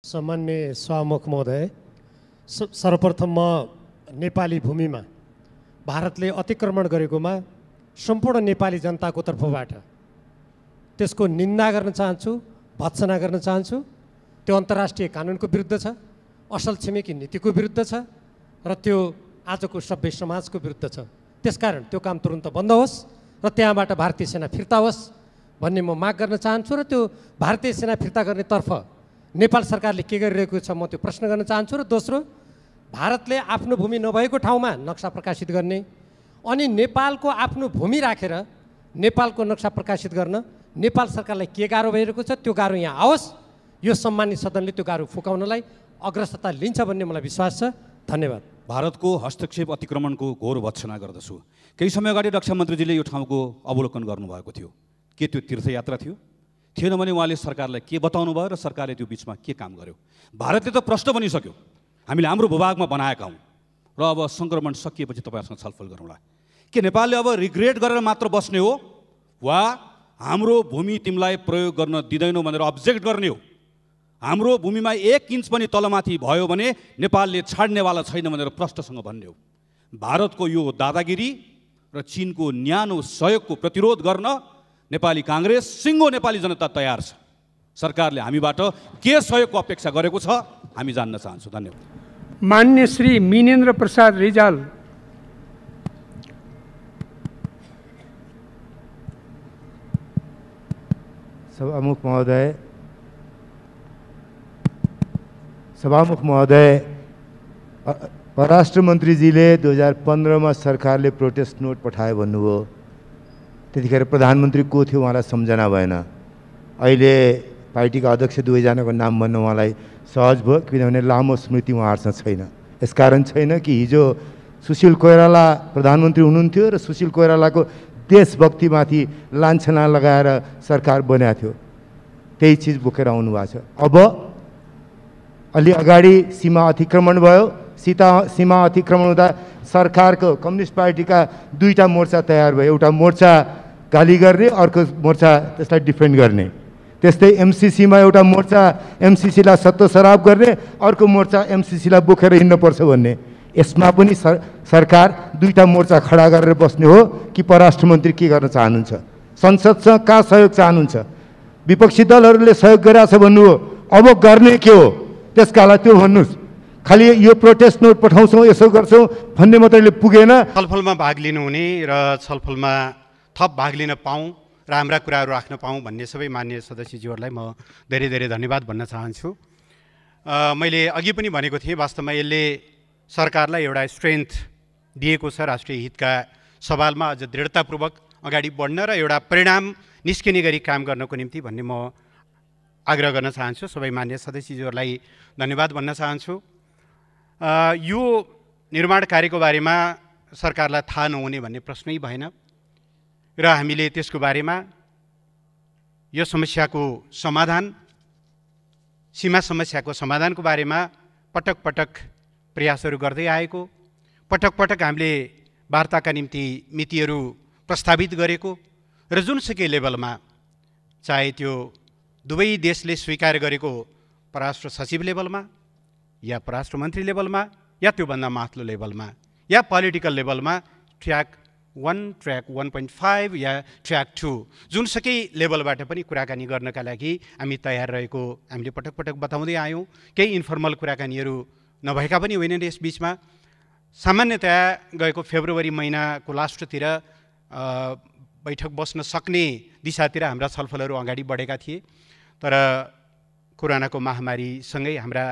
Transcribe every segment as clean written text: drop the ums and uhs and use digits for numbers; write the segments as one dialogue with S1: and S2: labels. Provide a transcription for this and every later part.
S1: सम्माननीय सभामुख महोदय, सर्वप्रथम म नेपाली भूमिमा भारतले अतिक्रमण गरेकोमा सम्पूर्ण नेपाली जनताको तर्फबाट त्यसको निन्दा गर्न चाहन्छु, भत्सना गर्न चाहन्छु। त्यो अन्तर्राष्ट्रिय कानुनको विरुद्ध छ, असल छिमेकी नीतिको विरुद्ध छ र त्यो आजको सभ्य समाजको विरुद्ध छ। त्यसकारण त्यो काम तुरुन्त बन्द होस् र त्यहाँबाट भारतीय सेना फिर्ता होस् भन्ने म माग गर्न चाहन्छु र त्यो भारतीय सेना फिर्ता गर्नेतर्फ नेपाल सरकारले के गरिरहेको छ म त्यो प्रश्न गर्न चाहन्छु। र दोस्रो, भारतले आफ्नो भूमि नभएको ठाउँमा नक्सा प्रकाशित गर्ने अनि नेपालको आफ्नो भूमि राखेर नेपालको नक्सा प्रकाशित गर्न नेपाल सरकारलाई के गाह्रो भइरहेको छ त्यो गाह्रो यहाँ आओस्। यो सम्मानित सदनले त्यो गाह्रो फुकाउनलाई अग्रसरता लिन्छ भन्ने मलाई विश्वास छ। धन्यवाद।
S2: भारतको हस्तक्षेप अतिक्रमणको घोर भत्सना गर्दछु। केही समय अगाडि रक्षा मन्त्रीजीले यो ठाउँको अवलोकन गर्नुभएको थियो। के त्यो तीर्थयात्रा थियो? थिएन भने उहाँले सरकारलाई के बताउनु भयो र सरकारले त्यो बिचमा के काम गर्यो? भारतले त प्रश्न बनिसक्यो, हामीले हाम्रो भूभागमा बनाएका हौँ र अब सङ्क्रमण सकिएपछि तपाईँहरूसँग छलफल गरौँला। के नेपालले अब रिग्रेट गरेर मात्र बस्ने हो वा हाम्रो भूमि तिमीलाई प्रयोग गर्न दिँदैनौ भनेर अब्जेक्ट गर्ने हो? हाम्रो भूमिमा 1 इन्च पनि तलमाथि भयो भने नेपालले छाड्नेवाला छैन भनेर प्रष्टसँग भन्ने हो? भारतको यो दादागिरी र चीनको न्यानो सहयोगको प्रतिरोध गर्न नेपाली काङ्ग्रेस, सिङ्गो नेपाली जनता तयार छ। सरकारले हामीबाट के सहयोगको अपेक्षा गरेको छ हामी जान्न चाहन्छौँ। धन्यवाद।
S3: मान्य श्री मिनेन्द्र प्रसाद रिजाल।
S4: सभामुख महोदय, परराष्ट्र मन्त्रीजीले 2015 में सरकारले प्रोटेस्ट नोट पठायो भन्नुभयो। त्यतिखेर प्रधानमन्त्री को थियो उहाँलाई सम्झना भएन। अहिले पार्टीका अध्यक्ष दुवैजनाको नाम भन्न उहाँलाई सहज भयो, किनभने लामो स्मृति उहाँहरूसँग छैन। यसकारण छैन कि हिजो सुशील कोइराला प्रधानमन्त्री हुनुहुन्थ्यो र सुशील कोइरालाको देशभक्तिमाथि लान्छना लगाएर सरकार बनाएको थियो, त्यही चिज बोकेर आउनु भएको छ। अब अलि अगाडि सीमा अतिक्रमण भयो। सीमा अतिक्रमण हुँदा सरकारको कम्युनिस्ट पार्टीका दुईटा मोर्चा तयार भयो। एउटा मोर्चा गाली गर्ने, अर्को मोर्चा त्यसलाई डिफेन्ड गर्ने। त्यस्तै एमसीसीमा एउटा मोर्चा एमसीसीलाई सत्तो सराप गर्ने, अर्को मोर्चा एमसीसीलाई बोकेर हिँड्नुपर्छ भन्ने। यसमा पनि सरकार दुईटा मोर्चा खडा गरेर बस्ने हो कि परराष्ट्र मन्त्री के गर्न चाहनुहुन्छ? संसदसँग कहाँ सहयोग चाहनुहुन्छ? विपक्षी दलहरूले सहयोग गरिरहेछ भन्नुभयो, अब गर्ने के हो त्यसका लागि त्यो भन्नुहोस्। खालि यो प्रोटेस्ट नोट पठाउँछौँ, यसो गर्छौँ भन्ने मात्रै पुगेन।
S5: छलफलमा भाग लिनुहुने र छलफलमा थप भाग लिन पाऊँ र हाम्रा कुराहरू राख्न पाऊँ भन्ने सबै मान्य सदस्यज्यूहरूलाई म धेरै धेरै धन्यवाद भन्न चाहन्छु। मैले अघि पनि भनेको थिएँ, वास्तवमा यसले सरकारलाई एउटा स्ट्रेन्थ दिएको छ राष्ट्रिय हितका सवालमा अझ दृढतापूर्वक अगाडि बढ्न र एउटा परिणाम निस्किने गरी काम गर्नको निम्ति भन्ने म आग्रह गर्न चाहन्छु। सबै मान्य सदस्यज्यूहरूलाई धन्यवाद भन्न चाहन्छु। यो निर्माण कार्यको बारेमा सरकारलाई थाहा नहुने भन्ने प्रश्नै भएन र हामीले त्यसको बारेमा यो समस्याको समाधान, सीमा समस्याको समाधानको बारेमा पटक पटक प्रयासहरू गर्दै आएको, पटक पटक हामीले वार्ताका निम्ति मितिहरू प्रस्तावित गरेको र जुनसुकै लेभलमा, चाहे त्यो दुवै देशले स्वीकार गरेको परराष्ट्र सचिव लेभलमा या परराष्ट्र मन्त्री लेभलमा या त्योभन्दा माथिल्लो लेभलमा या पोलिटिकल लेभलमा, ट्र्याक 1, ट्र्याक 1.5 या ट्र्याक 2 जुनसुकै लेभलबाट पनि कुराकानी गर्नका लागि हामी तयार रहेको हामीले पटक पटक बताउँदै आयौँ। केही इन्फर्मल कुराकानीहरू नभएका पनि होइनन्। यस बिचमा सामान्यतया गएको फेब्रुअरी महिनाको लास्टतिर बैठक बस्न सक्ने दिशातिर हाम्रा छलफलहरू अगाडि बढेका थिए, तर कोरोनाको महामारीसँगै हाम्रा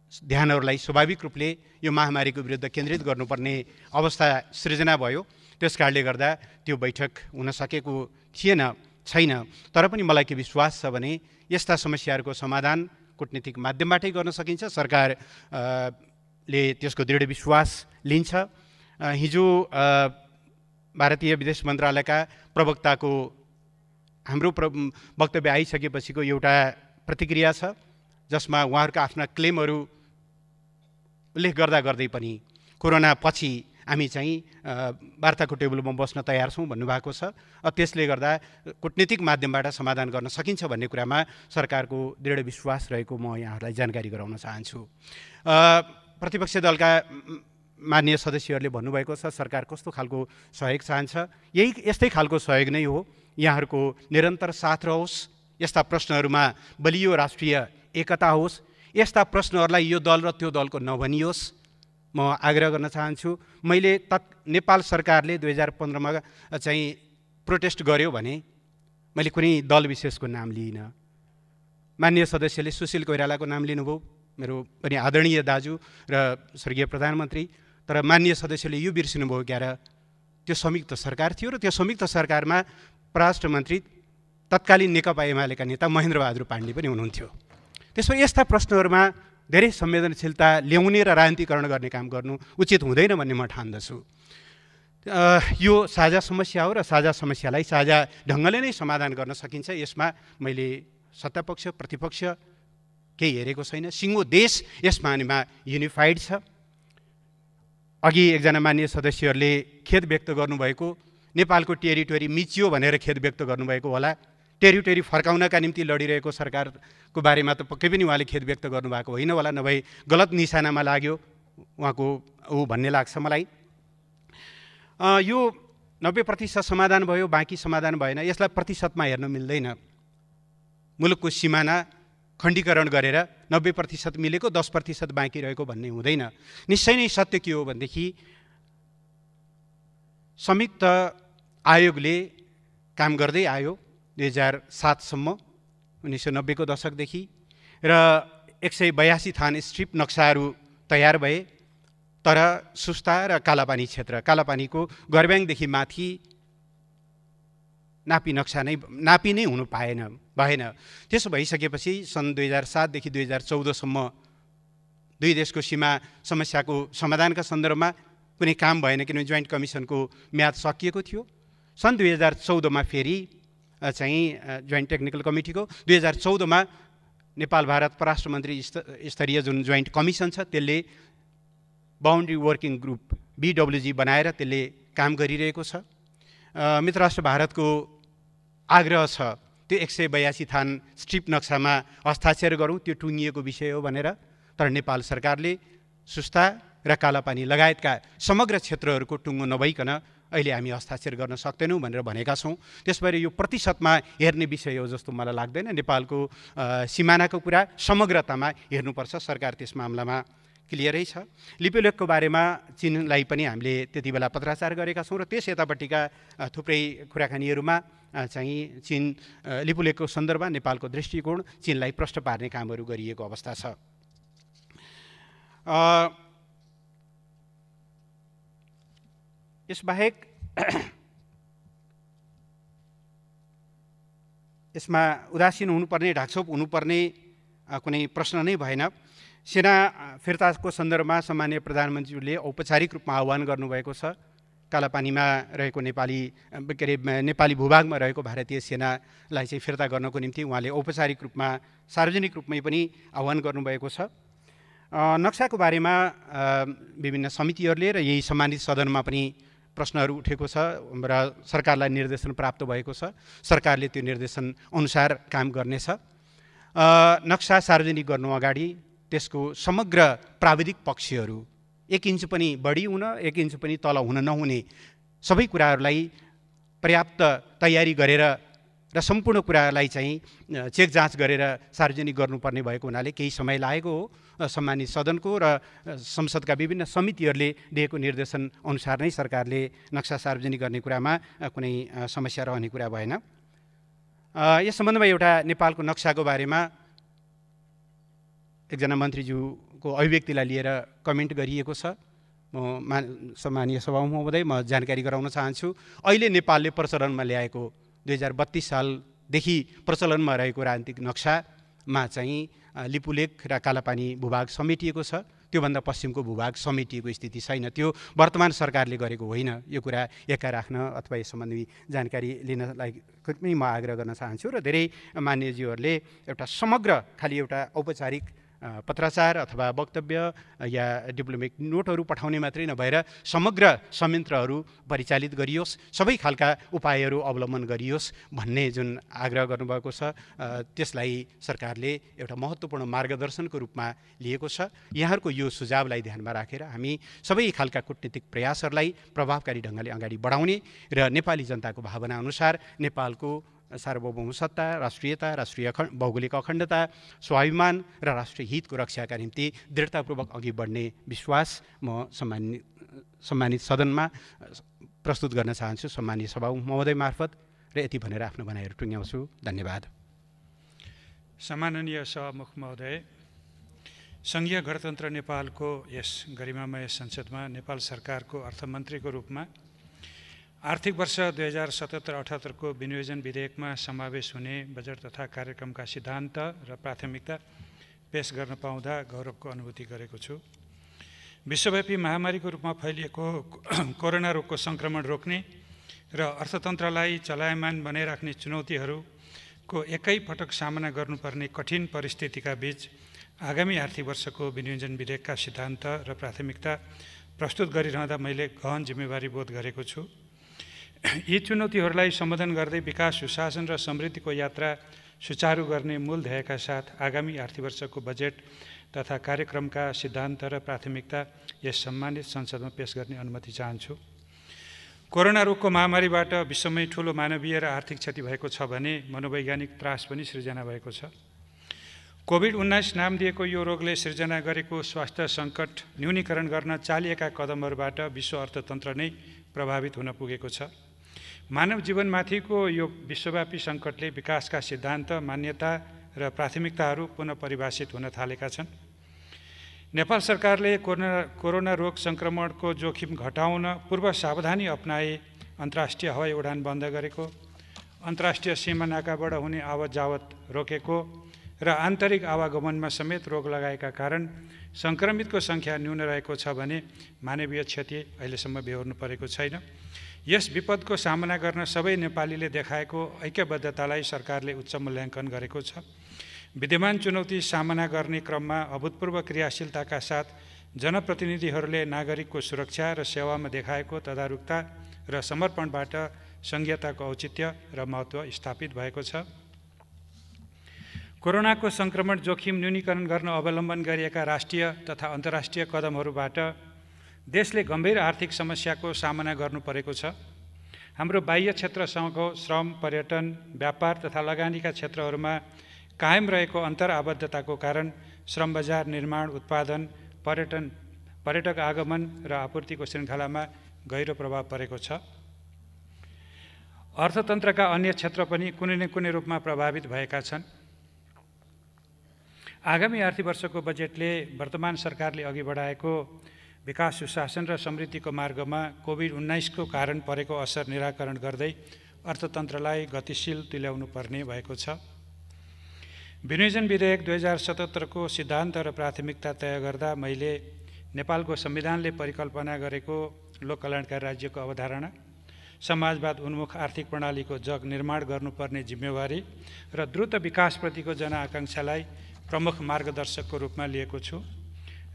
S5: ध्यानहरूलाई स्वाभाविक रूपले यो महामारीको विरुद्ध केन्द्रित गर्नुपर्ने अवस्था सृजना भयो। त्यस कारणले गर्दा त्यो बैठक हुन सकेको छैन। तर पनि मलाई के विश्वास छ भने यस्ता समस्याहरूको समाधान कूटनीतिक माध्यमबाटै गर्न सकिन्छ। सरकारले त्यसको दृढ विश्वास लिन्छ। हिजो भारतीय विदेश मन्त्रालयका प्रवक्ताको हाम्रो वक्तव्य आइसकेपछिको एउटा प्रतिक्रिया छ, जसमा उहाँहरूका आफ्ना क्लेमहरू उल्लेख गर्दा गर्दै पनि कोरोना पछि हामी चाहिँ वार्ताको टेबलमा बस्न तयार छौँ भन्नुभएको छ। त्यसले गर्दा कूटनीतिक माध्यमबाट समाधान गर्न सकिन्छ भन्ने कुरामा सरकारको दृढ विश्वास रहेको म यहाँहरूलाई जानकारी गराउन चाहन्छु। प्रतिपक्ष दलका माननीय सदस्यहरूले भन्नुभएको छ सरकार कस्तो खालको सहयोग चाहन्छ। यस्तै खालको सहयोग नै हो। यहाँहरूको निरन्तर साथ रहोस्, यस्ता प्रश्नहरूमा बलियो राष्ट्रिय एकता होस्, यस्ता प्रश्नहरूलाई यो दल र त्यो दलको नभनियोस्, म आग्रह गर्न चाहन्छु। मैले नेपाल सरकारले 2015मा चाहिँ प्रोटेस्ट गर्यो भने मैले कुनै दल विशेषको नाम लिइनँ। माननीय सदस्यले सुशील कोइरालाको नाम लिनुभयो, मेरो पनि आदरणीय दाजु र स्वर्गीय प्रधानमन्त्री। तर माननीय सदस्यले यो बिर्सिनुभयो क्या र त्यो संयुक्त सरकार थियो र त्यो संयुक्त सरकारमा परराष्ट्र मन्त्री तत्कालीन नेकपा एमालेका नेता महेन्द्रबहादुर पाण्डे पनि हुनुहुन्थ्यो। त्यसो यस्ता प्रश्नहरूमा धेरै संवेदनशीलता ल्याउने र राजनीतिकरण गर्ने काम गर्नु उचित हुँदैन भन्ने म ठान्दछु। यो साझा समस्या हो र साझा समस्यालाई साझा ढङ्गले नै समाधान गर्न सकिन्छ। यसमा मैले सत्तापक्ष प्रतिपक्ष केही हेरेको छैन। सिङ्गो देश यस मानेमा युनिफाइड छ। अघि एकजना माननीय सदस्यहरूले खेद व्यक्त गर्नुभएको नेपालको टेरिटोरी मिचियो भनेर खेद व्यक्त गर्नुभएको होला। टेरिटोरी फर्काउनका निम्ति लडिरहेको सरकारको बारेमा त पक्कै पनि उहाँले खेद व्यक्त गर्नुभएको होइन होला, नभए गलत निशानामा लाग्यो उहाँको भन्ने लाग्छ मलाई। यो 90% समाधान भयो, बाँकी समाधान भएन, यसलाई प्रतिशतमा हेर्न मिल्दैन। मुलुकको सिमाना खण्डीकरण गरेर 90% मिलेको 10% बाँकी रहेको भन्ने हुँदैन। निश्चय नै सत्य के हो भनेदेखि संयुक्त आयोगले काम गर्दै आयो 2007 सम्म, 1990 को दशकदेखि, र 182 थान स्ट्रिप नक्साहरू तयार भए। तर सुस्ता र कालापानी क्षेत्र, कालापानीको गर्ब्याङदेखि माथि नापी नक्सा नापी नै हुनु भएन। त्यसो भइसकेपछि सन् 2007 देखि 2014 सम्म दुई देशको सीमा समस्याको समाधानका सन्दर्भमा कुनै काम भएन, किनभने जोइन्ट कमिसनको म्याद सकिएको थियो। सन् 2014 मा फेरि चाहिँ जोइन्ट टेक्निकल कमिटीको 2014 मा नेपाल भारत परराष्ट्र मन्त्री स्तरीय जुन जोइन्ट कमिसन छ त्यसले बाउन्ड्री वर्किङ ग्रुप BWG बनाएर त्यसले काम गरिरहेको छ। मित्र राष्ट्र भारतको आग्रह छ त्यो 182 थान स्ट्रिप नक्सामा हस्ताक्षर गरौँ, त्यो टुङ्गिएको विषय हो भनेर। तर नेपाल सरकारले सुस्ता र कालापानी लगायतका समग्र क्षेत्रहरूको टुङ्गो नभइकन अहिले हामी हस्ताक्षर गर्न सक्दैनौँ भनेर भनेका छौँ। त्यसबाट यो प्रतिशतमा हेर्ने विषय हो जस्तो मलाई लाग्दैन। नेपालको सिमानाको कुरा समग्रतामा हेर्नुपर्छ। सरकार त्यस मामलामा क्लियरै छ। लिपुलेखको बारेमा चीनलाई पनि हामीले त्यति बेला पत्राचार गरेका छौँ र त्यस यतापट्टिका थुप्रै कुराकानीहरूमा चाहिँ चीन लिपुलेखको सन्दर्भमा नेपालको दृष्टिकोण चीनलाई प्रश्न पार्ने कामहरू गरिएको अवस्था छ। यसबाहेक यसमा उदासीन हुनुपर्ने, ढाकछोप हुनुपर्ने कुनै प्रश्न नै भएन। सेना फिर्ताको सन्दर्भमा सम्माननीय प्रधानमन्त्रीले औपचारिक रूपमा आह्वान गर्नुभएको छ। कालापानीमा रहेको नेपाली भूभागमा रहेको भारतीय सेनालाई चाहिँ फिर्ता गर्नको निम्ति उहाँले औपचारिक रूपमा सार्वजनिक रूपमै पनि आह्वान गर्नुभएको छ। नक्साको बारेमा विभिन्न समितिहरूले र यही सम्मानित सदनमा पनि प्रश्नहरू उठेको छ र सरकारलाई निर्देशन प्राप्त भएको छ। सरकारले त्यो निर्देशन अनुसार काम गर्नेछ। नक्सा सार्वजनिक गर्नु अगाडि त्यसको समग्र प्राविधिक पक्षहरू 1 इन्च पनि बढी हुन 1 इन्च पनि तल हुन नहुने सबै कुराहरूलाई पर्याप्त तयारी गरेर र सम्पूर्ण कुरालाई चाहिँ चेक जाँच गरेर सार्वजनिक गर्नुपर्ने भएको हुनाले केही समय लागेको हो। सम्मानित सदनको र संसदका विभिन्न समितिहरूले दिएको निर्देशन अनुसार नै सरकारले नक्सा सार्वजनिक गर्ने कुरामा कुनै समस्या रहने कुरा भएन। यस सम्बन्धमा एउटा नेपालको नक्साको बारेमा एकजना मन्त्रीज्यूको अभिव्यक्तिलाई लिएर कमेन्ट गरिएको छ। म सम्मानीय सभामुख महोदय, म जानकारी गराउन चाहन्छु। अहिले नेपालले प्रचलनमा ल्याएको 2032 सालदेखि प्रचलनमा रहेको राजनीतिक नक्सामा चाहिँ लिपुलेख र कालापानी भूभाग समेटिएको छ। त्योभन्दा पश्चिमको भूभाग समेटिएको स्थिति छैन। त्यो वर्तमान सरकारले गरेको होइन। यो कुरा एका राख्न अथवा यस सम्बन्धी जानकारी लिनलाई पनि म आग्रह गर्न चाहन्छु। र धेरै मान्यज्यूहरूले एउटा समग्र खालि एउटा औपचारिक पत्राचार अथवा वक्तव्य या डिप्लोमेटिक नोटहरू पठाउने मात्रै नभएर समग्र संयन्त्रहरू परिचालित गरियोस्, सबै खालका उपायहरू अवलम्बन गरियोस् भन्ने जुन आग्रह गर्नुभएको छ त्यसलाई सरकारले एउटा महत्त्वपूर्ण मार्गदर्शनको रूपमा लिएको छ। यहाँहरूको यो सुझावलाई ध्यानमा राखेर हामी सबै खालका कूटनीतिक प्रयासहरूलाई प्रभावकारी ढङ्गले अगाडि बढाउने र नेपाली जनताको भावना अनुसार नेपालको सार्वभौम सत्ता, राष्ट्रियता, राष्ट्रिय भौगोलिक अखण्डता, स्वाभिमान र राष्ट्रिय हितको रक्षाका निम्ति दृढतापूर्वक अघि बढ्ने विश्वास म सम्मानित सदनमा प्रस्तुत गर्न चाहन्छु सम्मानीय सभामुख महोदय मार्फत र यति भनेर आफ्नो भनाइहरू टुङ्ग्याउँछु। धन्यवाद।
S6: सम्माननीय सभामुख महोदय, सङ्घीय गणतन्त्र नेपालको यस गरिमामय संसदमा नेपाल सरकारको अर्थमन्त्रीको रूपमा आर्थिक वर्ष 2077-78 को विनियोजन विधेयकमा समावेश हुने बजेट तथा कार्यक्रमका सिद्धान्त र प्राथमिकता पेश गर्न पाउँदा गौरवको अनुभूति गरेको छु। विश्वव्यापी महामारीको रूपमा फैलिएको कोरोना रोगको सङ्क्रमण रोक्ने र अर्थतन्त्रलाई चलायमान बनाइराख्ने चुनौतीहरूको एकैपटक सामना गर्नुपर्ने कठिन परिस्थितिका बीच आगामी आर्थिक वर्षको विनियोजन विधेयकका सिद्धान्त र प्राथमिकता प्रस्तुत गरिरहँदा मैले गहन जिम्मेवारी बोध गरेको छु। यी चुनौतीहरूलाई सम्बोधन गर्दै विकास, सुशासन र समृद्धिको यात्रा सुचारू गर्ने मूल ध्येयका साथ आगामी आर्थिक वर्षको बजेट तथा कार्यक्रमका सिद्धान्त र प्राथमिकता यस सम्मानित संसदमा पेश गर्ने अनुमति चाहन्छु। कोरोना रोगको महामारीबाट विश्वमै ठुलो मानवीय र आर्थिक क्षति भएको छ भने मनोवैज्ञानिक त्रास पनि सृजना भएको छ। कोभिड-19 नाम दिएको यो रोगले सृजना गरेको स्वास्थ्य सङ्कट न्यूनीकरण गर्न चालिएका कदमहरूबाट विश्व अर्थतन्त्र नै प्रभावित हुन पुगेको छ। मानव जीवनमाथिको यो विश्वव्यापी सङ्कटले विकासका सिद्धान्त, मान्यता र प्राथमिकताहरू पुनः परिभाषित हुन थालेका छन्। नेपाल सरकारले कोरोना रोग सङ्क्रमणको जोखिम घटाउन पूर्व सावधानी अपनाए अन्तर्राष्ट्रिय हवाई उडान बन्द गरेको, अन्तर्राष्ट्रिय सीमा नाकाबाट हुने आवत जावत रोकेको र आन्तरिक आवागमनमा समेत रोग लगाएका कारण सङ्क्रमितको सङ्ख्या न्यून रहेको छ भने मानवीय क्षति अहिलेसम्म बेहोर्नु परेको छैन। यस विपदको सामना गर्न सबै नेपालीले देखाएको ऐक्यबद्धतालाई सरकारले उच्च मूल्याङ्कन गरेको छ। विद्यमान चुनौती सामना गर्ने क्रममा अभूतपूर्व क्रियाशीलताका साथ जनप्रतिनिधिहरूले नागरिकको सुरक्षा र सेवामा देखाएको तदारुकता र समर्पणबाट सङ्घीयताको औचित्य र महत्त्व स्थापित भएको छ। कोरोनाको सङ्क्रमण जोखिम न्यूनीकरण गर्न अवलम्बन गरिएका राष्ट्रिय तथा अन्तर्राष्ट्रिय कदमहरूबाट देशले गम्भीर आर्थिक समस्याको सामना गर्नु परेको छ। हाम्रो बाह्य क्षेत्रसँगको श्रम, पर्यटन, व्यापार तथा लगानीका क्षेत्रहरूमा कायम रहेको अन्तरआबद्धताको कारण श्रम बजार, निर्माण, उत्पादन, पर्यटक आगमन र आपूर्तिको श्रृङ्खलामा गहिरो प्रभाव परेको छ। अर्थतन्त्रका अन्य क्षेत्र पनि कुनै न कुनै रूपमा प्रभावित भएका छन्। आगामी आर्थिक वर्षको बजेटले वर्तमान सरकारले अघि बढाएको विकास, सुशासन र समृद्धिको मार्गमा कोभिड-19 को कारण परेको असर निराकरण गर्दै अर्थतन्त्रलाई गतिशील तुल्याउनु पर्ने भएको छ। विनियोजन विधेयक 2077 को सिद्धान्त र प्राथमिकता तय गर्दा मैले नेपालको संविधानले परिकल्पना गरेको लोक कल्याणकारी राज्यको अवधारणा, समाजवाद उन्मुख आर्थिक प्रणालीको जग निर्माण गर्नुपर्ने जिम्मेवारी र द्रुत विकासप्रतिको जनआकाङ्क्षालाई प्रमुख मार्गदर्शकको रूपमा लिएको छु।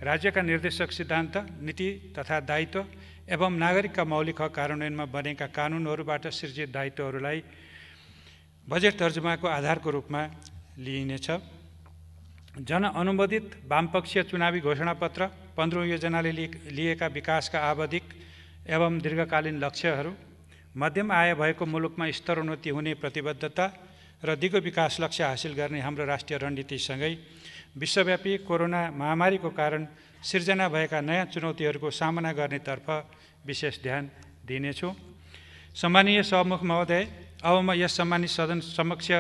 S6: राज्यका निर्देशक सिद्धान्त, नीति तथा दायित्व एवं नागरिकका मौलिक हक कार्यान्वयनमा बनेका कानुनहरूबाट सृजित दायित्वहरूलाई बजेट तर्जुमाको आधारको रूपमा लिइनेछ। जनअनुमोदित वामपक्षीय चुनावी घोषणापत्र, 15 योजनाले लिएका विकासका आवधिक एवं दीर्घकालीन लक्ष्यहरू, मध्यम आय भएको मुलुकमा स्तरोन्नति हुने प्रतिबद्धता र दिगो विकास लक्ष्य हासिल गर्ने हाम्रो राष्ट्रिय रणनीतिसँगै विश्वव्यापी कोरोना महामारीको कारण सिर्जना भएका नयाँ चुनौतीहरूको सामना गर्नेतर्फ विशेष ध्यान दिनेछु। सम्मानीय सभामुख महोदय, अब म यस सम्मानित सदन समक्ष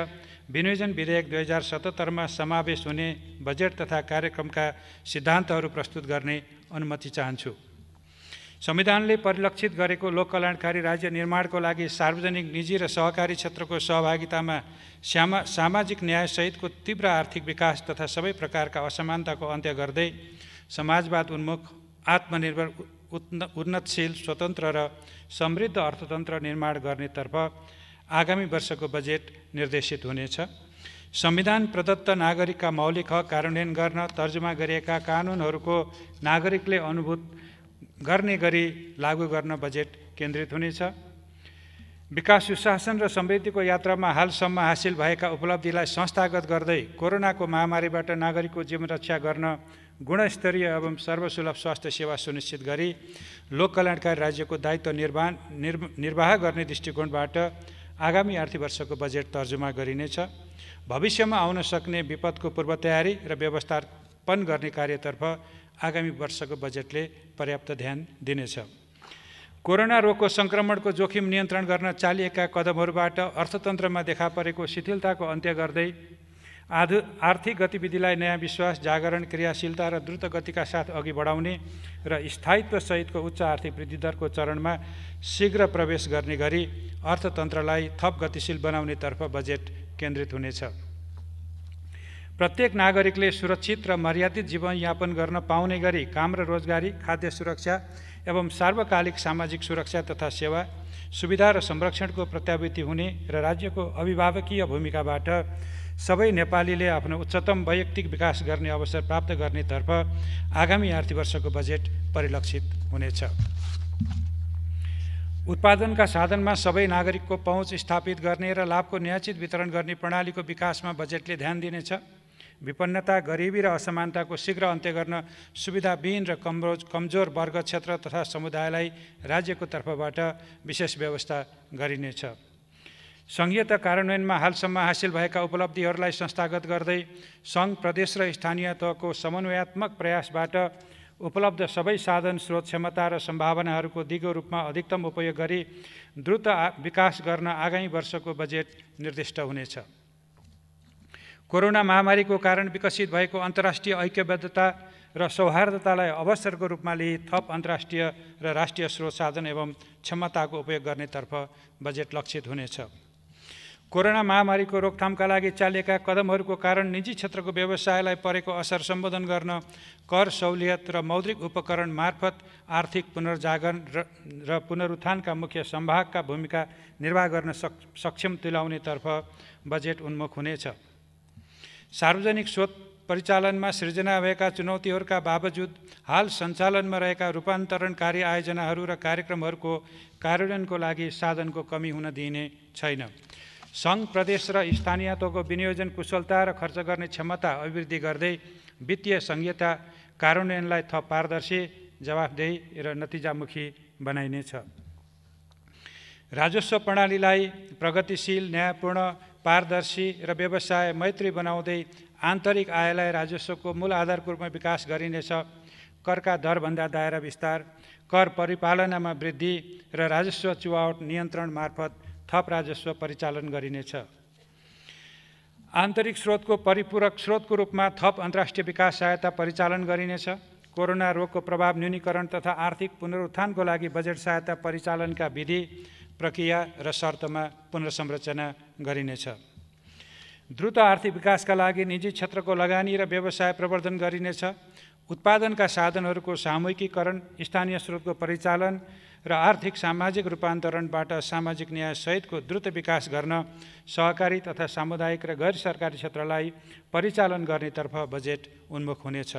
S6: विनियोजन विधेयक 2077 मा समावेश हुने बजेट तथा कार्यक्रमका सिद्धान्तहरू प्रस्तुत गर्ने अनुमति चाहन्छु। संविधानले परिलक्षित गरेको लोक कल्याणकारी राज्य निर्माणको लागि सार्वजनिक, निजी र सहकारी क्षेत्रको सहभागितामा सामाजिक न्यायसहितको तीव्र आर्थिक विकास तथा सबै प्रकारका असमानताको अन्त्य गर्दै समाजवाद उन्मुख, आत्मनिर्भर, उन्नतशील, स्वतन्त्र र समृद्ध अर्थतन्त्र निर्माण गर्नेतर्फ आगामी वर्षको बजेट निर्देशित हुनेछ। संविधान प्रदत्त नागरिकका मौलिक हक कार्यान्वयन गर्न तर्जुमा गरिएका कानुनहरूको नागरिकले अनुभूत गर्ने गरी लागू गर्न बजेट केन्द्रित हुनेछ। विकास सुशासन र समृद्धिको यात्रामा हालसम्म हासिल भएका उपलब्धिलाई संस्थागत गर्दै कोरोनाको महामारीबाट नागरिकको जीवन रक्षा गर्न गुणस्तरीय एवं सर्वसुलभ स्वास्थ्य सेवा सुनिश्चित गरी लोक कल्याणकारी राज्यको दायित्व निर्वाह गर्ने दृष्टिकोणबाट आगामी आर्थिक वर्षको बजेट तर्जुमा गरिनेछ। भविष्यमा आउन सक्ने विपदको पूर्व तयारी र व्यवस्थापन गर्ने कार्यतर्फ आगामी वर्षको बजेटले पर्याप्त ध्यान दिनेछ। कोरोना रोगको सङ्क्रमणको जोखिम नियन्त्रण गर्न चालिएका कदमहरूबाट अर्थतन्त्रमा देखा परेको शिथिलताको अन्त्य गर्दै आर्थिक गतिविधिलाई नयाँ विश्वास, जागरण, क्रियाशीलता र द्रुत गतिका साथ अघि बढाउने र स्थायित्व सहितको उच्च आर्थिक वृद्धि दरको चरणमा शीघ्र प्रवेश गर्ने गरी अर्थतन्त्रलाई थप गतिशील बनाउनेतर्फ बजेट केन्द्रित हुनेछ। प्रत्येक नागरिकले सुरक्षित र मर्यादित जीवनयापन गर्न पाउने गरी काम र रोजगारी, खाद्य सुरक्षा एवं सार्वकालिक सामाजिक सुरक्षा तथा सेवा सुविधा र संरक्षणको प्रत्याभूति हुने र राज्यको अभिभावकीय भूमिकाबाट सबै नेपालीले आफ्नो उच्चतम वैयक्तिक विकास गर्ने अवसर प्राप्त गर्नेतर्फ आगामी आर्थिक वर्षको बजेट परिलक्षित हुनेछ। उत्पादनका साधनमा सबै नागरिकको पहुँच स्थापित गर्ने र लाभको न्यायोचित वितरण गर्ने प्रणालीको विकासमा बजेटले ध्यान दिनेछ। विपन्नता, गरिबी र असमानताको शीघ्र अन्त्य गर्न सुविधाविहीन र कमजोर वर्ग, क्षेत्र तथा समुदायलाई राज्यको तर्फबाट विशेष व्यवस्था गरिनेछ। सङ्घीयता कार्यान्वयनमा हालसम्म हासिल भएका उपलब्धिहरूलाई संस्थागत गर्दै सङ्घ, प्रदेश र स्थानीय तहको समन्वयात्मक प्रयासबाट उपलब्ध सबै साधन, स्रोत, क्षमता र सम्भावनाहरूको दिगो रूपमा अधिकतम उपयोग गरी द्रुत विकास गर्न आगामी वर्षको बजेट निर्दिष्ट हुनेछ। कोरोना महामारीको कारण विकसित भएको अन्तर्राष्ट्रिय ऐक्यबद्धता र सौहार्दतालाई अवसरको रूपमा लिई थप अन्तर्राष्ट्रिय र राष्ट्रिय स्रोत, साधन एवं क्षमताको उपयोग गर्नेतर्फ बजेट लक्षित हुनेछ। कोरोना महामारीको रोकथामका लागि चालिएका कदमहरूको कारण निजी क्षेत्रको व्यवसायलाई परेको असर सम्बोधन गर्न कर सहुलियत र मौद्रिक उपकरण मार्फत आर्थिक पुनर्जागरण र पुनरुत्थानका मुख्य सम्भागका भूमिका निर्वाह गर्न सक्षम तुल्याउनेतर्फ बजेट उन्मुख हुनेछ। सार्वजनिक स्रोत परिचालनमा सृजना भएका चुनौतीहरूका बावजुद हाल सञ्चालनमा रहेका रूपान्तरणकारी आयोजनाहरू र कार्यक्रमहरूको कार्यान्वयनको लागि साधनको कमी हुन दिइने छैन। सङ्घ, प्रदेश र स्थानीय तहको विनियोजन कुशलता र खर्च गर्ने क्षमता अभिवृद्धि गर्दै वित्तीय सङ्घीयता कार्यान्वयनलाई थप पारदर्शी, जवाफदेही र नतिजामुखी बनाइनेछ। राजस्व प्रणालीलाई प्रगतिशील, न्यायपूर्ण, पारदर्शी र व्यवसाय मैत्री बनाउँदै आन्तरिक आयलाई राजस्वको मूल आधारको रूपमा विकास गरिनेछ। करका दरभन्दा दायरा विस्तार, कर परिपालनामा वृद्धि र राजस्व चुहावट नियन्त्रण मार्फत थप राजस्व परिचालन गरिनेछ। आन्तरिक स्रोतको परिपूरक स्रोतको रूपमा थप अन्तर्राष्ट्रिय विकास सहायता परिचालन गरिनेछ। कोरोना रोगको प्रभाव न्यूनीकरण तथा आर्थिक पुनरुत्थानको लागि बजेट सहायता परिचालनका विधि, प्रक्रिया र शर्तमा पुनर्संरचना गरिनेछ। द्रुत आर्थिक विकासका लागि निजी क्षेत्रको लगानी र व्यवसाय प्रवर्धन गरिनेछ। उत्पादनका साधनहरूको सामूहिकीकरण, स्थानीय स्रोतको परिचालन र आर्थिक सामाजिक रूपान्तरणबाट सामाजिक न्याय सहितको द्रुत विकास गर्न सहकारी तथा सामुदायिक र गैर सरकारी क्षेत्रलाई परिचालन गर्नेतर्फ बजेट उन्मुख हुनेछ।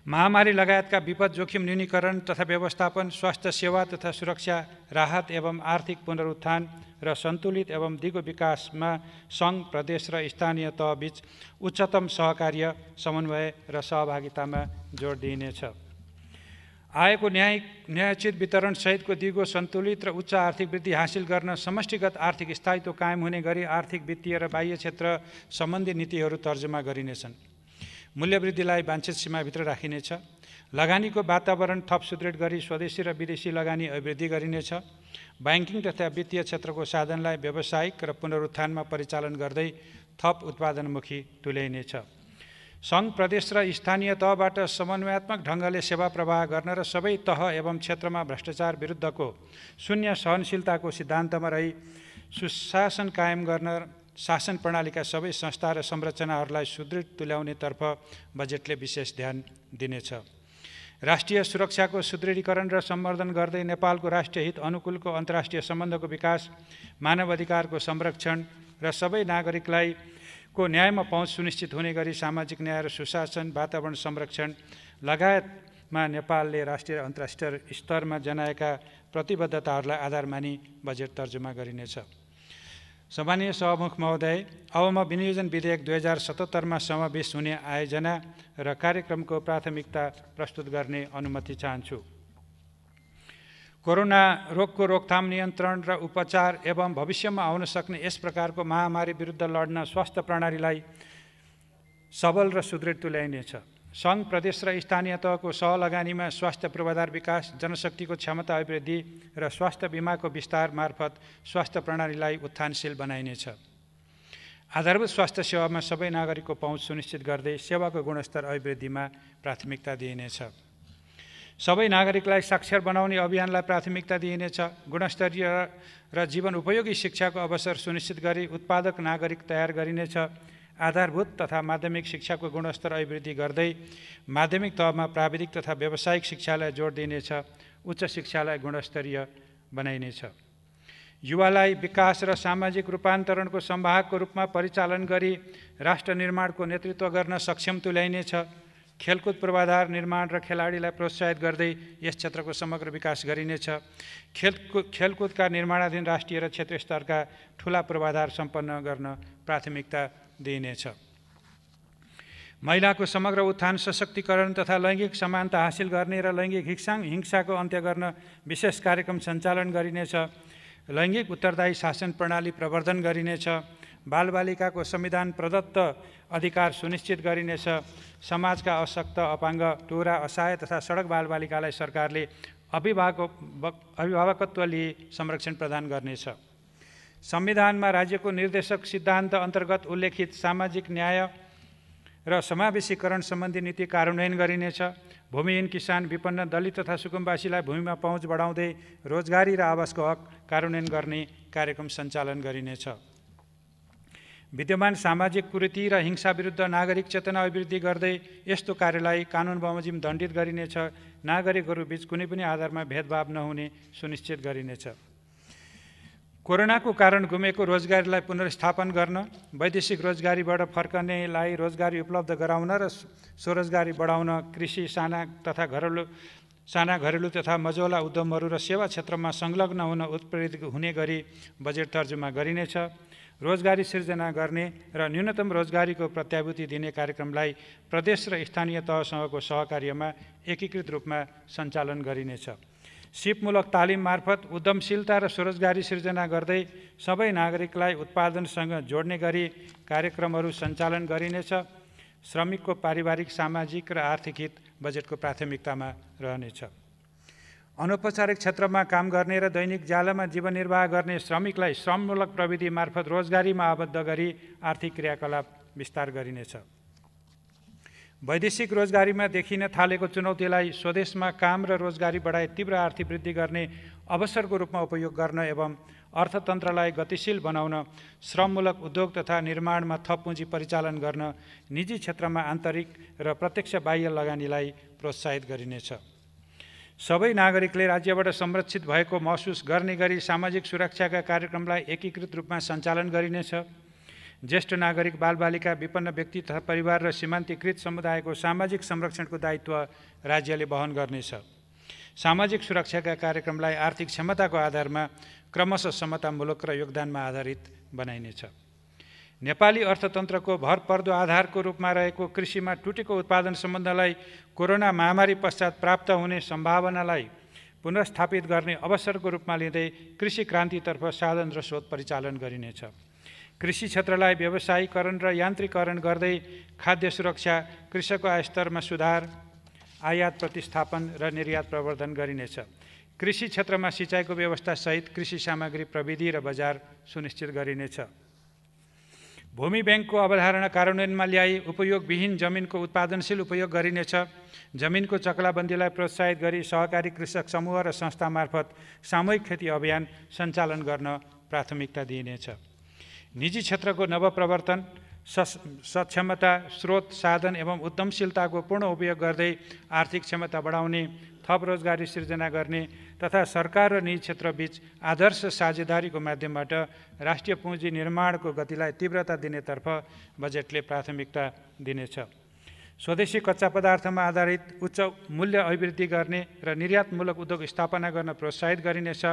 S6: महामारी लगायतका विपद जोखिम न्यूनीकरण तथा व्यवस्थापन, स्वास्थ्य सेवा तथा सुरक्षा, राहत एवं आर्थिक पुनरुत्थान र सन्तुलित एवं दिगो विकासमा सङ्घ, प्रदेश र स्थानीय तहबीच उच्चतम सहकार्य, समन्वय र सहभागितामा जोड दिइनेछ। आयको न्यायोचित वितरण सहितको दिगो, सन्तुलित र उच्च आर्थिक वृद्धि हासिल गर्न समष्टिगत आर्थिक स्थायित्व कायम हुने गरी आर्थिक, वित्तीय र बाह्य क्षेत्र सम्बन्धी नीतिहरू तर्जुमा गरिनेछन्। मूल्यवृद्धिलाई वाञ्छित सीमाभित्र राखिनेछ। लगानीको वातावरण थप सुदृढ गरी स्वदेशी र विदेशी लगानी अभिवृद्धि गरिनेछ। ब्याङ्किङ तथा वित्तीय क्षेत्रको साधनलाई व्यावसायिक र पुनरुत्थानमा परिचालन गर्दै थप उत्पादनमुखी तुल्याइनेछ। सङ्घ, प्रदेश र स्थानीय तहबाट समन्वयात्मक ढङ्गले सेवा प्रवाह गर्न र सबै तह एवं क्षेत्रमा भ्रष्टाचार विरुद्धको शून्य सहनशीलताको सिद्धान्तमा रही सुशासन कायम गर्न शासन प्रणालीका सबै संस्था र संरचनाहरूलाई सुदृढ तुल्याउनेतर्फ बजेटले विशेष ध्यान दिनेछ। राष्ट्रिय सुरक्षाको सुदृढीकरण र सम्वर्धन गर्दै नेपालको राष्ट्रिय हित अनुकूलको अन्तर्राष्ट्रिय सम्बन्धको विकास, मानव अधिकारको संरक्षण, र सबै नागरिकलाई को न्यायमा पहुँच सुनिश्चित हुने गरी सामाजिक न्याय र सुशासन, वातावरण संरक्षण लगायतमा नेपालले राष्ट्रिय र अन्तर्राष्ट्रिय स्तरमा जनाएका प्रतिबद्धताहरूलाई आधार मानि बजेट तर्जुमा गरिनेछ। सम्मानीय सभामुख महोदय, अब म विनियोजन विधेयक 2077 समावेश हुने आयोजना र कार्यक्रमको प्राथमिकता प्रस्तुत गर्ने अनुमति चाहन्छु। कोरोना रोगको रोकथाम, नियन्त्रण र उपचार एवं भविष्यमा आउन सक्ने यस प्रकारको महामारी विरुद्ध लड्न स्वास्थ्य प्रणालीलाई सबल र सुदृढ तुल्याइनेछ। सङ्घ, प्रदेश र स्थानीय तहको सहलगानीमा स्वास्थ्य पूर्वाधार विकास, जनशक्तिको क्षमता अभिवृद्धि र स्वास्थ्य बिमाको विस्तार मार्फत स्वास्थ्य प्रणालीलाई उत्थानशील बनाइनेछ। आधारभूत स्वास्थ्य सेवामा सबै नागरिकको पहुँच सुनिश्चित गर्दै सेवाको गुणस्तर अभिवृद्धिमा प्राथमिकता दिइनेछ। सबै नागरिकलाई साक्षर बनाउने अभियानलाई प्राथमिकता दिइनेछ। गुणस्तरीय र जीवन उपयोगी शिक्षाको अवसर सुनिश्चित गरी उत्पादक नागरिक तयार गरिनेछ। आधारभूत तथा माध्यमिक शिक्षाको गुणस्तर अभिवृद्धि गर्दै माध्यमिक तहमा प्राविधिक तथा व्यावसायिक शिक्षालाई जोड दिइनेछ। उच्च शिक्षालाई गुणस्तरीय बनाइनेछ। युवालाई विकास र सामाजिक रूपान्तरणको संवाहकको रूपमा परिचालन गरी राष्ट्र निर्माणको नेतृत्व गर्न सक्षम तुल्याइनेछ। खेलकुद पूर्वाधार निर्माण र खेलाडीलाई प्रोत्साहित गर्दै यस क्षेत्रको समग्र विकास गरिनेछ। खेलकुदका निर्माणाधीन राष्ट्रिय र क्षेत्रीय स्तरका ठूला पूर्वाधार सम्पन्न गर्न प्राथमिकता दिइनेछ। महिलाको समग्र उत्थान, सशक्तिकरण तथा लैङ्गिक समानता हासिल गर्ने र लैङ्गिक हिंसाको अन्त्य गर्न विशेष कार्यक्रम सञ्चालन गरिनेछ। लैङ्गिक उत्तरदायी शासन प्रणाली प्रवर्धन गरिनेछ। बालबालिकाको संविधान प्रदत्त अधिकार सुनिश्चित गरिनेछ। समाजका अशक्त, अपाङ्ग, टोरा, असहाय तथा सडक बालबालिकालाई सरकारले अभिभावकत्व लिई संरक्षण प्रदान गर्नेछ। संविधानमा राज्यको निर्देशक सिद्धान्त अन्तर्गत उल्लेखित सामाजिक न्याय र समावेशीकरण सम्बन्धी नीति कार्यान्वयन गरिनेछ। भूमिहीन, किसान, विपन्न, दलित तथा सुकुम्बासीलाई भूमिमा पहुँच बढाउँदै रोजगारी र आवासको हक कार्यान्वयन गर्ने कार्यक्रम सञ्चालन गरिनेछ। विद्यमान सामाजिक कुरीति र हिंसा विरुद्ध नागरिक चेतना अभिवृद्धि गर्दै यस्तो कार्यलाई कानुन बमोजिम दण्डित गरिनेछ। नागरिकहरू बीच कुनै पनि आधारमा भेदभाव नहुने सुनिश्चित गरिनेछ। कोरोनाको कारण गुमेको रोजगारीलाई पुनर्स्थापन गर्न, वैदेशिक रोजगारीबाट फर्कनेलाई रोजगारी उपलब्ध गराउन र स्वरोजगारी बढाउन कृषि, साना घरेलु तथा मझौला उद्यमहरू र सेवा क्षेत्रमा संलग्न हुन उत्प्रेरित हुने गरी बजेट तर्जुमा गरिनेछ। रोजगारी सिर्जना गर्ने र न्यूनतम रोजगारीको प्रत्याभूति दिने कार्यक्रमलाई प्रदेश र स्थानीय तहसँगको सहकार्यमा एकीकृत रूपमा सञ्चालन गरिनेछ। सिपमूलक तालिम मार्फत उद्यमशीलता र स्वरोजगारी सिर्जना गर्दै सबै नागरिकलाई उत्पादनसँग जोड्ने गरी कार्यक्रमहरू सञ्चालन गरिनेछ। श्रमिकको पारिवारिक, सामाजिक र आर्थिक हित बजेटको प्राथमिकतामा रहनेछ। अनौपचारिक क्षेत्रमा काम गर्ने र दैनिक ज्यालामा जीवन निर्वाह गर्ने श्रमिकलाई श्रममूलक प्रविधि मार्फत रोजगारीमा आबद्ध गरी आर्थिक क्रियाकलाप विस्तार गरिनेछ। वैदेशिक रोजगारीमा देखिन थालेको चुनौतीलाई स्वदेशमा काम र रोजगारी बढाई तीव्र आर्थिक वृद्धि गर्ने अवसरको रूपमा उपयोग गर्न एवं अर्थतन्त्रलाई गतिशील बनाउन श्रममूलक उद्योग तथा निर्माणमा थप पुँजी परिचालन गर्न निजी क्षेत्रमा आन्तरिक र प्रत्यक्ष बाह्य लगानीलाई प्रोत्साहित गरिनेछ। सबै नागरिकले राज्यबाट संरक्षित भएको महसुस गर्ने गरी सामाजिक सुरक्षाका कार्यक्रमलाई एकीकृत रूपमा सञ्चालन गरिनेछ। ज्येष्ठ नागरिक, बालबालिका, विपन्न व्यक्ति तथा परिवार र सीमान्तकृत समुदायको सामाजिक संरक्षणको दायित्व राज्यले वहन गर्नेछ। सामाजिक सुरक्षाका कार्यक्रमलाई आर्थिक क्षमताको आधारमा क्रमशः समतामूलक र योगदानमा आधारित बनाइनेछ। नेपाली अर्थतन्त्रको भरपर्दो आधारको रूपमा रहेको कृषिमा टुटेको उत्पादन सम्बन्धलाई कोरोना महामारी पश्चात प्राप्त हुने सम्भावनालाई पुनर्स्थापित गर्ने अवसरको रूपमा लिँदै कृषि क्रान्तितर्फ साधन र स्रोत परिचालन गरिनेछ। कृषि क्षेत्रलाई व्यवसायीकरण र यान्त्रिकरण गर्दै खाद्य सुरक्षा, कृषकको आय स्तरमा सुधार, आयात प्रतिस्थापन र निर्यात प्रवर्धन गरिनेछ। कृषि क्षेत्रमा सिँचाइको व्यवस्था सहित कृषि सामग्री प्रविधि र बजार सुनिश्चित गरिनेछ। भूमि ब्याङ्कको अवधारणा कार्यान्वयनमा ल्याई उपयोगविहीन जमिनको उत्पादनशील उपयोग गरिनेछ। जमिनको चक्लाबन्दीलाई प्रोत्साहित गरी सहकारी कृषक समूह र संस्था मार्फत सामूहिक खेती अभियान सञ्चालन गर्न प्राथमिकता दिइनेछ। निजी क्षेत्रको नवप्रवर्तन, सक्षमता, स्रोत, साधन एवं उद्यमशीलताको पूर्ण उपयोग गर्दै आर्थिक क्षमता बढाउने थप रोजगारी सिर्जना गर्ने तथा सरकार र निजी क्षेत्रबीच आदर्श साझेदारीको माध्यमबाट राष्ट्रिय पुँजी निर्माणको गतिलाई तीव्रता दिनेतर्फ बजेटले प्राथमिकता दिनेछ। स्वदेशी कच्चा पदार्थमा आधारित उच्च मूल्य अभिवृद्धि गर्ने र निर्यातमूलक उद्योग स्थापना गर्न प्रोत्साहित गरिनेछ।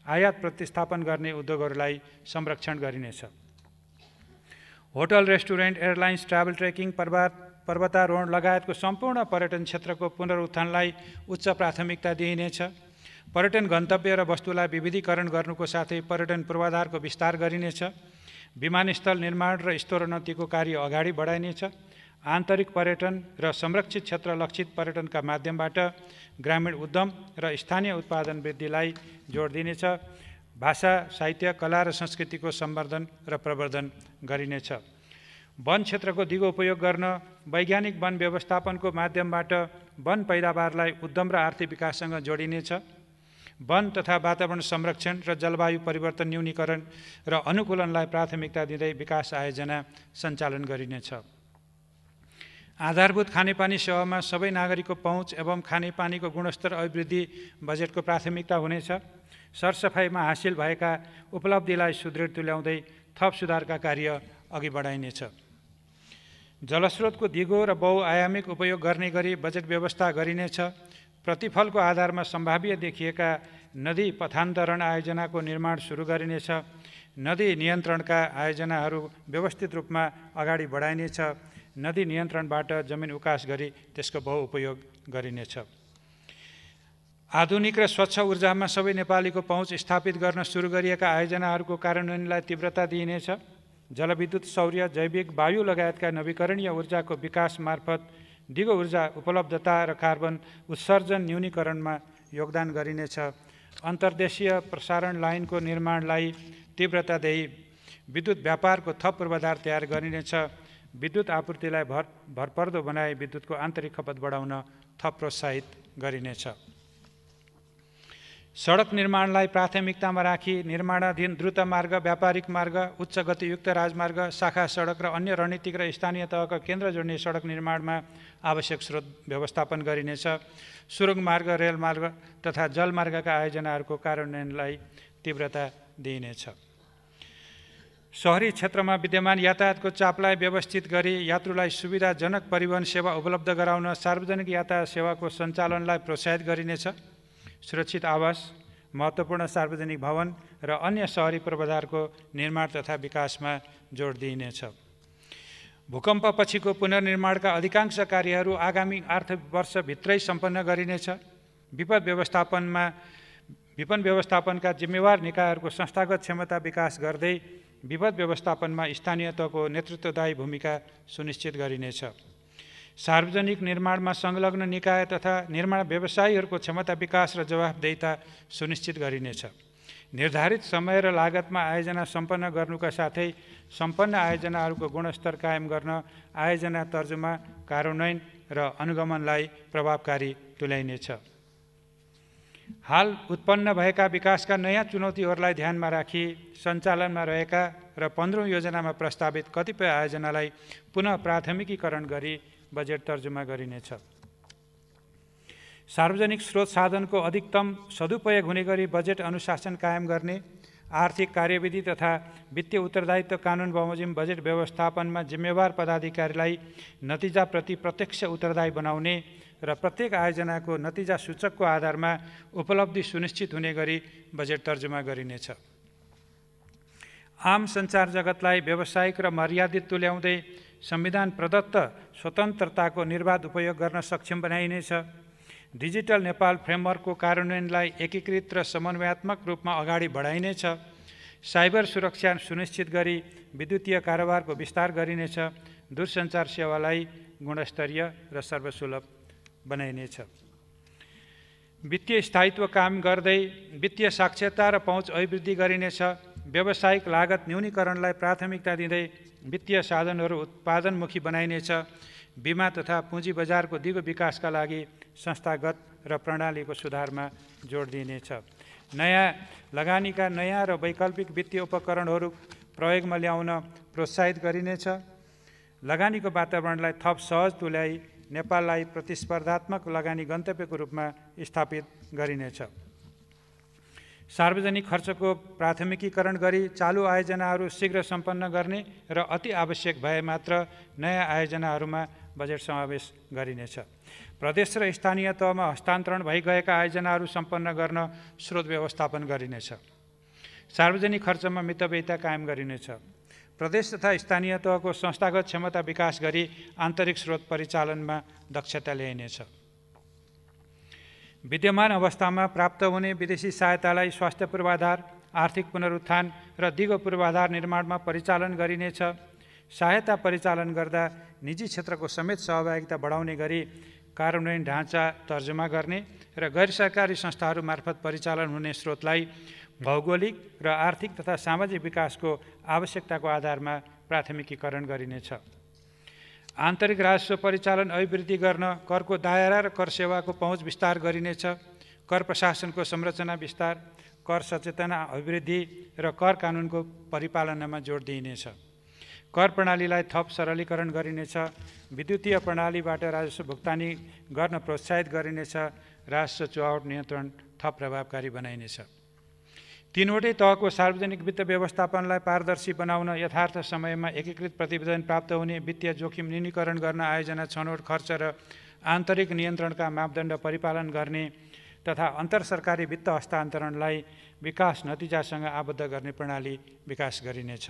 S6: आयात प्रतिस्थापन गर्ने उद्योगहरूलाई संरक्षण गरिनेछ। Hotel, restaurant, airlines, travel, trekking, पर्वतारोहण लगायतको सम्पूर्ण पर्यटन क्षेत्रको पुनरुत्थानलाई उच्च प्राथमिकता दिइनेछ। पर्यटन गन्तव्य र वस्तुलाई विविधीकरण गर्नुको साथै पर्यटन पूर्वाधारको विस्तार गरिनेछ। विमानस्थल निर्माण र स्तरोन्नतिको कार्य अगाडि बढाइनेछ। आन्तरिक पर्यटन र संरक्षित क्षेत्र लक्षित पर्यटनका माध्यमबाट ग्रामीण उद्यम र स्थानीय उत्पादन वृद्धिलाई जोड दिनेछ। भाषा, साहित्य, कला र संस्कृतिको सम्वर्धन र प्रवर्धन गरिनेछ। वन क्षेत्रको दिगो उपयोग गर्न वैज्ञानिक वन व्यवस्थापनको माध्यमबाट वन पैदावारलाई उद्यम र आर्थिक विकाससँग जोडिनेछ। वन तथा वातावरण संरक्षण र जलवायु परिवर्तन न्यूनीकरण र अनुकूलनलाई प्राथमिकता दिँदै विकास आयोजना सञ्चालन गरिनेछ। आधारभूत खानेपानी सेवामा सबै नागरिकको पहुँच एवं खानेपानीको गुणस्तर अभिवृद्धि बजेटको प्राथमिकता हुनेछ। सरसफाइमा हासिल भएका उपलब्धिलाई सुदृढ तुल्याउँदै थप सुधारका कार्य अघि बढाइनेछ। जलस्रोतको दिगो र बहुआयामिक उपयोग गर्ने गरी बजेट व्यवस्था गरिनेछ। प्रतिफलको आधारमा सम्भाव्य देखिएका नदी पथान्तरण आयोजनाको निर्माण सुरु गरिनेछ। नदी नियन्त्रणका आयोजनाहरू व्यवस्थित रूपमा अगाडि बढाइनेछ। नदी नियन्त्रणबाट जमिन उकास गरी त्यसको बहुउपयोग गरिनेछ। आधुनिक र स्वच्छ ऊर्जामा सबै नेपालीको पहुँच स्थापित गर्न सुरु गरिएका आयोजनाहरूको कार्यान्वयनलाई तीव्रता दिइनेछ। जलविद्युत, सौर्य, जैविक, वायु लगायतका नवीकरणीय ऊर्जाको विकास मार्फत दिगो ऊर्जा उपलब्धता र कार्बन उत्सर्जन न्यूनीकरणमा योगदान गरिनेछ। अन्तर्देशीय प्रसारण लाइनको निर्माणलाई तीव्रता दिई विद्युत व्यापारको थप पूर्वाधार तयार गरिनेछ। विद्युत आपूर्तिलाई भरपर्दो बनाई विद्युतको आन्तरिक खपत बढाउन थप प्रोत्साहित गरिनेछ। सडक निर्माणलाई प्राथमिकतामा राखी निर्माणाधीन द्रुत मार्ग, व्यापारिक मार्ग, उच्च गतियुक्त राजमार्ग, शाखा सडक र अन्य रणनीतिक र स्थानीय तहका केन्द्र जोड्ने सडक निर्माणमा आवश्यक स्रोत व्यवस्थापन गरिनेछ। सुरुङ मार्ग, रेलमार्ग तथा जलमार्गका आयोजनाहरूको कार्यान्वयनलाई तीव्रता दिइनेछ। शहरी क्षेत्रमा विद्यमान यातायातको चापलाई व्यवस्थित गरी यात्रुलाई सुविधाजनक परिवहन सेवा उपलब्ध गराउन सार्वजनिक यातायात सेवाको सञ्चालनलाई प्रोत्साहित गरिनेछ। सुरक्षित आवास, महत्त्वपूर्ण सार्वजनिक भवन र अन्य शहरी पूर्वाधारको निर्माण तथा विकासमा जोड दिइनेछ। भूकम्पपछिको पुनर्निर्माणका अधिकांश कार्यहरू आगामी आर्थिक वर्षभित्रै सम्पन्न गरिनेछ। विपद व्यवस्थापनका जिम्मेवार निकायहरूको संस्थागत क्षमता विकास गर्दै विपद व्यवस्थापनमा स्थानीय तहको नेतृत्वदायी भूमिका सुनिश्चित गरिनेछ। सार्वजनिक निर्माणमा संलग्न निकाय तथा निर्माण व्यवसायीहरूको क्षमता विकास र जवाफदेहिता सुनिश्चित गरिनेछ। निर्धारित समय र लागतमा आयोजना सम्पन्न गर्नुका साथै सम्पन्न आयोजनाहरूको गुणस्तर कायम गर्न आयोजना तर्जुमा, कार्यान्वयन र अनुगमनलाई प्रभावकारी तुल्याइनेछ। हाल उत्पन्न भएका विकासका नयाँ चुनौतीहरूलाई ध्यानमा राखी सञ्चालनमा रहेका र 15औं योजनामा प्रस्तावित कतिपय आयोजनालाई पुनः प्राथमिकीकरण गरी बजेट तर्जुमा गरिनेछ। सार्वजनिक स्रोत साधनको अधिकतम सदुपयोग हुने गरी बजेट अनुशासन कायम गर्ने, आर्थिक कार्यविधि तथा वित्तीय उत्तरदायित्व कानुन बमोजिम बजेट व्यवस्थापनमा जिम्मेवार पदाधिकारीलाई नतिजाप्रति प्रत्यक्ष उत्तरदायी बनाउने र प्रत्येक आयोजनाको नतिजा सूचकको आधारमा उपलब्धि सुनिश्चित हुने गरी बजेट तर्जुमा गरिनेछ। आम सञ्चार जगतलाई व्यावसायिक र मर्यादित तुल्याउँदै संविधान प्रदत्त स्वतन्त्रताको निर्वाध उपयोग गर्न सक्षम बनाइनेछ। डिजिटल नेपाल फ्रेमवर्कको कार्यान्वयनलाई एकीकृत र समन्वयात्मक रूपमा अगाडि बढाइनेछ। साइबर सुरक्षा सुनिश्चित गरी विद्युतीय कारोबारको विस्तार गरिनेछ। दूरसञ्चार सेवालाई गुणस्तरीय र सर्वसुलभ बनाइनेछ। वित्तीय स्थायित्व काम गर्दै वित्तीय साक्षरता र पहुँच अभिवृद्धि गरिनेछ। व्यावसायिक लागत न्यूनीकरणलाई प्राथमिकता दिँदै वित्तीय साधनहरू उत्पादनमुखी बनाइनेछ। बिमा तथा पुँजी बजारको दिगो विकासका लागि संस्थागत र प्रणालीको सुधारमा जोड दिइनेछ। नयाँ लगानीका नयाँ र वैकल्पिक वित्तीय उपकरणहरू प्रयोगमा ल्याउन प्रोत्साहित गरिनेछ। लगानीको वातावरणलाई थप सहज तुल्याई नेपाललाई प्रतिस्पर्धात्मक लगानी गन्तव्यको रूपमा स्थापित गरिनेछ। सार्वजनिक खर्चको प्राथमिकीकरण गरी चालु आयोजनाहरू शीघ्र सम्पन्न गर्ने र अति आवश्यक भए मात्र नयाँ आयोजनाहरूमा बजेट समावेश गरिनेछ। प्रदेश र स्थानीय तहमा हस्तान्तरण भइगएका आयोजनाहरू सम्पन्न गर्न स्रोत व्यवस्थापन गरिनेछ। सार्वजनिक खर्चमा मितव्ययिता कायम गरिनेछ। प्रदेश तथा स्थानीय तहको संस्थागत क्षमता विकास गरी आन्तरिक स्रोत परिचालनमा दक्षता ल्याइनेछ। विद्यमान अवस्थामा प्राप्त हुने विदेशी सहायतालाई स्वास्थ्य पूर्वाधार, आर्थिक पुनरुत्थान र दिगो पूर्वाधार निर्माणमा परिचालन गरिनेछ। सहायता परिचालन गर्दा निजी क्षेत्रको समेत सहभागिता बढाउने गरी कार्यान्वयन ढाँचा तर्जुमा गर्ने र गैर सरकारी संस्थाहरू मार्फत परिचालन हुने स्रोतलाई भौगोलिक र आर्थिक तथा सामाजिक विकासको आवश्यकताको आधारमा प्राथमिकीकरण गरिनेछ। आन्तरिक राजस्व परिचालन अभिवृद्धि गर्न करको दायरा र कर सेवाको पहुँच विस्तार गरिनेछ। कर प्रशासनको संरचना विस्तार, कर सचेतना अभिवृद्धि र कर कानुनको परिपालनमा जोड दिइनेछ। कर प्रणालीलाई थप सरलीकरण गरिनेछ। विद्युतीय प्रणालीबाट राजस्व भुक्तानी गर्न प्रोत्साहित गरिनेछ। राजस्व चुहावट नियन्त्रण थप प्रभावकारी बनाइनेछ। तीनवटै तहको सार्वजनिक वित्त व्यवस्थापनलाई पारदर्शी बनाउन यथार्थ समयमा एकीकृत प्रतिवेदन प्राप्त हुने, वित्तीय जोखिम न्यूनीकरण गर्न आयोजना छनौट खर्च र आन्तरिक नियन्त्रणका मापदण्ड परिपालन गर्ने तथा अन्तरसरकारी वित्त हस्तान्तरणलाई विकास नतिजासँग आबद्ध गर्ने प्रणाली विकास गरिनेछ।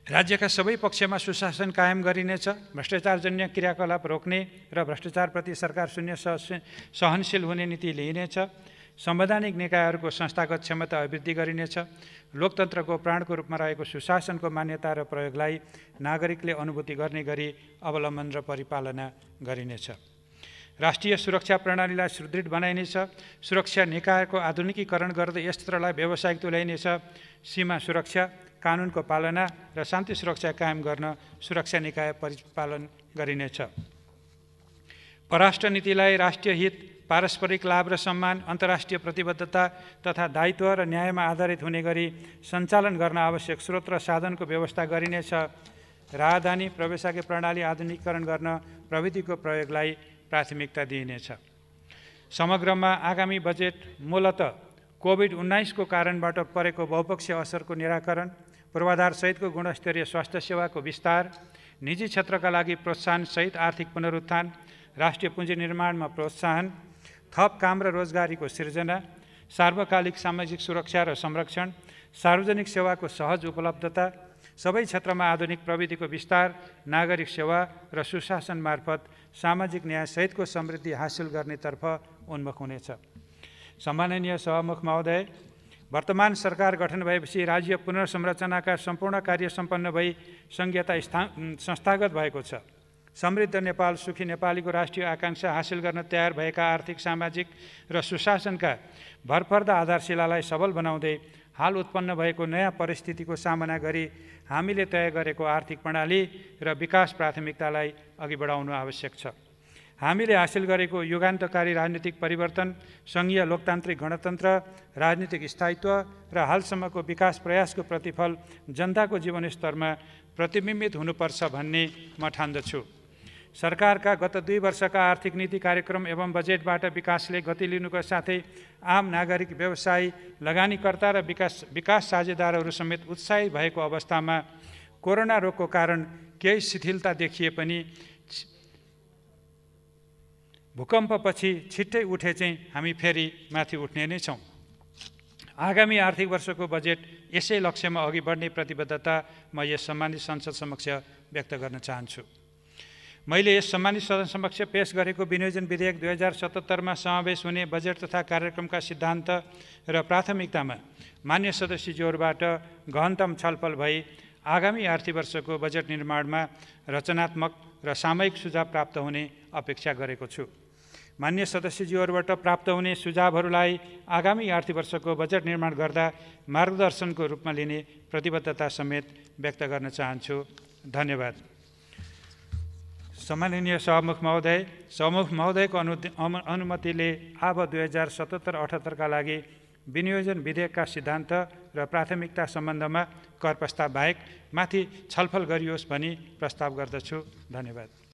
S6: राज्यका सबै पक्षमा सुशासन कायम गरिनेछ। भ्रष्टाचारजन्य क्रियाकलाप रोक्ने र भ्रष्टाचारप्रति सरकार शून्य सहनशील हुने नीति लिइनेछ। संवैधानिक निकायहरूको संस्थागत क्षमता अभिवृद्धि गरिनेछ। लोकतन्त्रको प्राणको रूपमा रहेको सुशासनको मान्यता र प्रयोगलाई नागरिकले अनुभूति गर्ने गरी अवलम्बन र परिपालना गरिनेछ। राष्ट्रिय सुरक्षा प्रणालीलाई सुदृढ बनाइनेछ। सुरक्षा निकायको आधुनिकीकरण गर्दै यस क्षेत्रलाई व्यावसायिक तुल्याइनेछ। सीमा सुरक्षा, कानुनको पालना र शान्ति सुरक्षा कायम गर्न सुरक्षा निकाय परिपालन गरिनेछ। परराष्ट्र नीतिलाई राष्ट्रिय हित, पारस्परिक लाभ र सम्मान, अन्तर्राष्ट्रिय प्रतिबद्धता तथा दायित्व र न्यायमा आधारित हुने गरी सञ्चालन गर्न आवश्यक स्रोत र साधनको व्यवस्था गरिनेछ। राजधानी प्रवेशाज्ञा प्रणाली आधुनिकीकरण गर्न प्रविधिको प्रयोगलाई प्राथमिकता दिइनेछ। समग्रमा आगामी बजेट मूलतः कोभिड-19 को कारणबाट परेको बहुपक्षीय असरको निराकरण, पूर्वाधारसहितको गुणस्तरीय स्वास्थ्य सेवाको विस्तार, निजी क्षेत्रका लागि प्रोत्साहनसहित आर्थिक पुनरुत्थान, राष्ट्रिय पुँजी निर्माणमा प्रोत्साहन, थप काम र रोजगारीको सिर्जना, सार्वकालिक सामाजिक सुरक्षा र संरक्षण, सार्वजनिक सेवाको सहज उपलब्धता, सबै क्षेत्रमा आधुनिक प्रविधिको विस्तार, नागरिक सेवा र सुशासन मार्फत सामाजिक न्यायसहितको समृद्धि हासिल गर्नेतर्फ उन्मुख हुनेछ। सम्माननीय सभामुख महोदय, वर्तमान सरकार गठन भएपछि राज्य पुनर्संरचनाका सम्पूर्ण कार्य सम्पन्न भई संघीयता संस्थागत भएको छ। समृद्ध नेपाल, सुखी नेपालीको राष्ट्रिय आकांक्षा हासिल गर्न तयार भएका आर्थिक, सामाजिक र सुशासनका भरपर्दा आधारशिलालाई सबल बनाउँदै हाल उत्पन्न भएको नयाँ परिस्थितिको सामना गरी हामीले तय गरेको आर्थिक प्रणाली र विकास प्राथमिकतालाई अघि बढाउनु आवश्यक छ। हामीले हासिल गरेको युगान्तकारी राजनीतिक परिवर्तन, सङ्घीय लोकतान्त्रिक गणतन्त्र, राजनीतिक स्थायित्व र हालसम्मको विकास प्रयासको प्रतिफल जनताको जीवनस्तरमा प्रतिबिम्बित हुनुपर्छ भन्ने म ठान्दछु। सरकारका गत 2 वर्षका आर्थिक नीति कार्यक्रम एवं बजेटबाट विकासले गति लिनुका साथै आम नागरिक, व्यवसायी, लगानीकर्ता र विकास साझेदारहरू समेत उत्साही भएको अवस्थामा कोरोना रोगको कारण केही शिथिलता देखिए पनि भूकम्पपछि छिट्टै उठे चाहिँ हामी फेरि माथि उठ्ने नै छौँ। आगामी आर्थिक वर्षको बजेट यसै लक्ष्यमा अघि बढ्ने प्रतिबद्धता म यस सम्मानित संसद समक्ष व्यक्त गर्न चाहन्छु। मैले यस सम्मानित सदन समक्ष पेश गरेको विनियोजन विधेयक 2077मा समावेश हुने बजेट तथा कार्यक्रमका सिद्धान्त र प्राथमिकतामा मान्य सदस्यज्यूहरूबाट गहनतम छलफल भई आगामी आर्थिक वर्षको बजेट निर्माणमा रचनात्मक र सामयिक सुझाव प्राप्त हुने अपेक्षा गरेको छु। मान्य सदस्यज्यूहरूबाट प्राप्त हुने सुझावहरूलाई आगामी आर्थिक वर्षको बजेट निर्माण गर्दा मार्गदर्शनको रूपमा लिने प्रतिबद्धता समेत व्यक्त गर्न चाहन्छु। धन्यवाद। सम्माननीय सभामुख महोदयको अनुमतिले अब 2077-78 लागि विनियोजन विधेयकका सिद्धान्त र प्राथमिकता सम्बन्धमा कर प्रस्ताव बाहेक माथि छलफल गरियोस् भनी प्रस्ताव गर्दछु। धन्यवाद।